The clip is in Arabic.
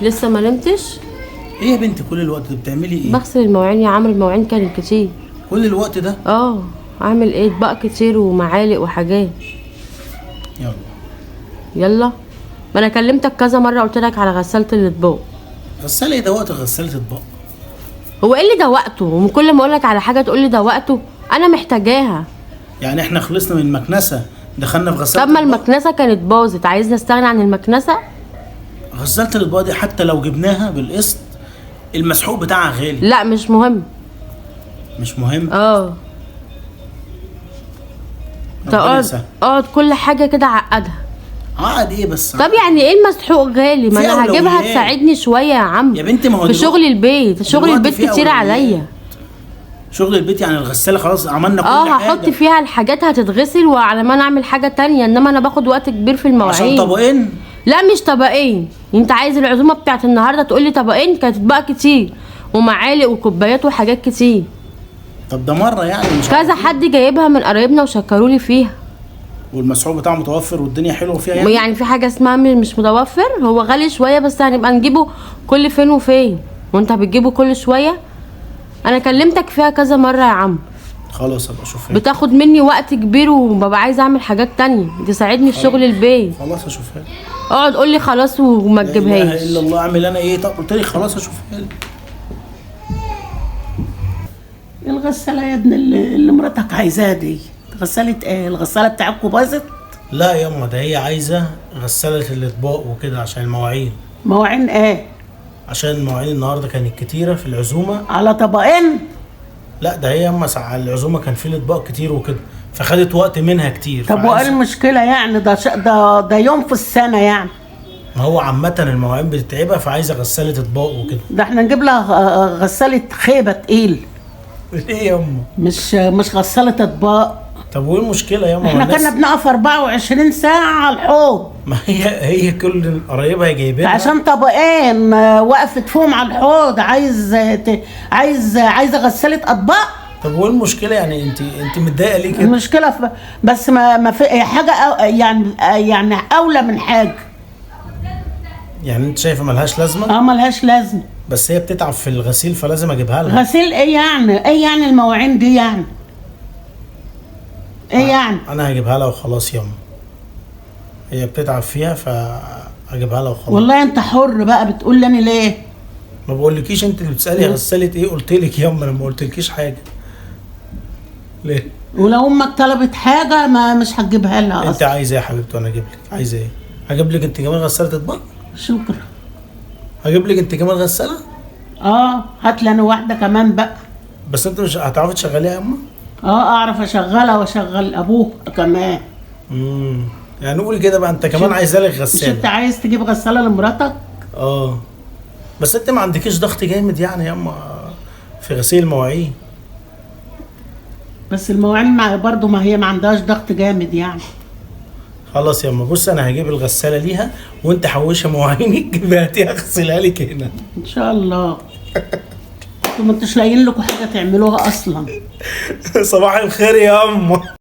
لسه ما نمتش؟ ايه يا بنتي كل الوقت ده بتعملي ايه؟ بغسل المواعين يا عم، المواعين كانت كتير. كل الوقت ده؟ اعمل ايه؟ اطباق كتير ومعالق وحاجات. يلا يلا. ما انا كلمتك كذا مره قلت لك على غسالة الاطباق. غسالة ايه ده وقت غسالة اطباق؟ هو ايه اللي ده وقته؟ ومن كل ما اقول لك على حاجه تقول لي ده وقته؟ انا محتاجاها. يعني احنا خلصنا من المكنسة دخلنا في غسالة طب ما الأطباق؟ المكنسه كانت باظت، عايزني استغنى عن المكنسه؟ غسالة الاطباق دي حتى لو جبناها بالقسط المسحوق بتاعها غالي. لا مش مهم. مش مهم؟ اقعد كل حاجه كده عقدها. عقد ايه بس؟ طب يعني ايه المسحوق غالي؟ ما انا هجيبها تساعدني شويه يا عم يا بنتي. ما هو في شغل البيت، شغل البيت كتير عليا. شغل البيت يعني الغساله خلاص عملنا كل حاجه. هحط فيها الحاجات هتتغسل وعلى ما انا اعمل حاجه تانية، انما انا باخد وقت كبير في المواعين. عشان طبقين؟ لا مش طبقين. انت عايز العزومه بتاعت النهارده تقول لي طبقين؟ كانت بقى كتير ومعالق وكوبايات وحاجات كتير. طب ده مره يعني مش كذا حد جايبها من قرايبنا وشكروا لي فيها. والمسحوق بتاعه متوفر والدنيا حلوه فيها يعني في حاجه اسمها مش متوفر؟ هو غالي شويه بس هنبقى نجيبه كل فين وفين، وانت بتجيبه كل شويه. انا كلمتك فيها كذا مره يا عم. خلاص ابقى اشوفها. بتاخد مني وقت كبير وببقى عايزه اعمل حاجات تانية تساعدني في شغل البيت. خلاص اشوفها. اقعد قول لي خلاص وما تجيبهاش. لا اله الا الله. اعمل انا ايه؟ طب قلت لي خلاص اشوفها. الغساله يا ابن اللي مراتك عايزاها دي غساله ايه؟ الغساله بتاعتكم باظت؟ لا ياما، ده هي عايزه غساله الاطباق وكده عشان المواعين. مواعين ايه؟ عشان المواعين النهارده كانت كتيره في العزومه. على طبقين؟ لا ده هي ياما على العزومه كان في الاطباق كتير وكده فخدت وقت منها كتير. طب وايه المشكله يعني؟ ده يوم في السنه يعني. ما هو عامه المواعين بتتعبها فعايزه غساله اطباق وكده. ده احنا نجيب لها غساله خيبه تقيل. ليه ياما؟ مش غساله اطباق. طب وايه المشكله ياما؟ احنا كنا بنقف 24 ساعه على الحوض. ما هي كل قرايبها جايبينها عشان طبقين وقفت فيهم على الحوض. عايزه غساله اطباق. طب وايه المشكله يعني؟ انت متضايقه ليه كده؟ المشكله بس ما في حاجه يعني اولى من حاجه. يعني انت شايفه ملهاش لازمه؟ ملهاش لازمه. بس هي بتتعب في الغسيل فلازم اجيبها لها. غسيل ايه يعني؟ ايه يعني المواعين دي يعني؟ ايه يعني؟ انا هجيبها لها وخلاص ياما. هي بتتعب فيها فاجيبها لها وخلاص. والله انت حر بقى. بتقول لي انا ليه؟ ما بقولكيش. انت اللي بتسالي غساله ايه قلت لك ياما، انا ما قلتلكيش حاجه. ليه؟ ولو امك طلبت حاجه مش هتجيبها لها اصلا. انت عايزه ايه يا حبيبتي وانا اجيب لك؟ عايزه ايه؟ هجيب لك انت كمان غساله اطباق؟ شكرا. هجيب لك انت كمان غساله؟ هات لي انا واحده كمان بقى. بس انت مش هتعرفي تشغليها يا اما؟ اعرف اشغلها واشغل ابوك كمان. يعني قول كده بقى، انت كمان عايزه لك غساله؟ مش انت عايز تجيب غساله لمراتك؟ بس انت ما عندكيش ضغط جامد يعني يا اما في غسيل المواعين؟ بس المواعين برضو ما هي ما عندهاش ضغط جامد يعني. خلاص يا اما، بص انا هجيب الغساله ليها وانت حوشها مواعينك هاتيها اغسلها لك هنا ان شاء الله. انتوا ما انتوش لاقيين لكم حاجه تعملوها اصلا. صباح الخير يا اما.